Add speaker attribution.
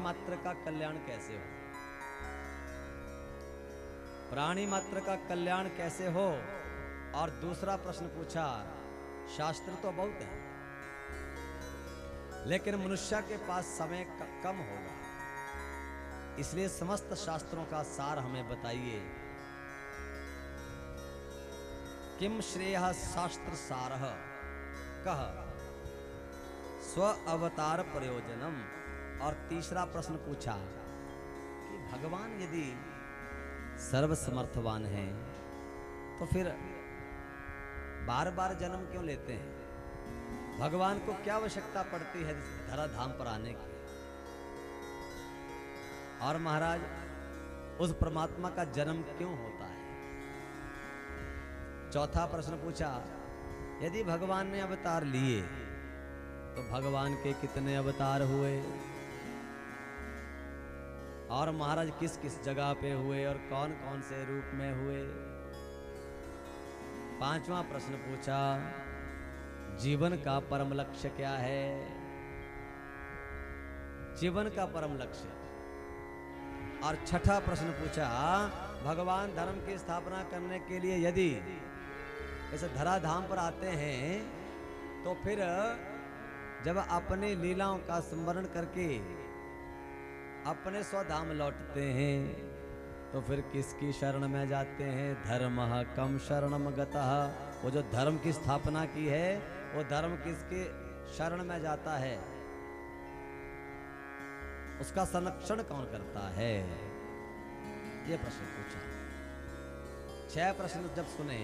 Speaker 1: मात्र का कल्याण कैसे हो? प्राणी मात्र का कल्याण कैसे हो? और दूसरा प्रश्न पूछा, शास्त्र तो बहुत है, लेकिन मनुष्य के पास समय कम होगा, इसलिए समस्त शास्त्रों का सार हमें बताइए। किम श्रेयः शास्त्र सारः कह स्व अवतार प्रयोजनम। और तीसरा प्रश्न पूछा कि भगवान यदि सर्वसमर्थवान है तो फिर बार बार जन्म क्यों लेते हैं? भगवान को क्या आवश्यकता पड़ती है धराधाम पर आने की? और महाराज, उस परमात्मा का जन्म क्यों होता है? चौथा प्रश्न पूछा, यदि भगवान ने अवतार लिए तो भगवान के कितने अवतार हुए, और महाराज किस किस जगह पे हुए और कौन कौन से रूप में हुए? पांचवा प्रश्न पूछा, जीवन का परम लक्ष्य क्या है? जीवन का परम लक्ष्य। और छठा प्रश्न पूछा, भगवान धर्म की स्थापना करने के लिए यदि इस धराधाम पर आते हैं तो फिर जब अपनी लीलाओं का स्मरण करके अपने स्वधाम लौटते हैं तो फिर किसकी शरण में जाते हैं? धर्मः कम शरणम गतः। वो जो धर्म की स्थापना की है वो धर्म किसके शरण में जाता है? उसका संरक्षण कौन करता है? ये प्रश्न पूछा। 6 प्रश्न जब सुने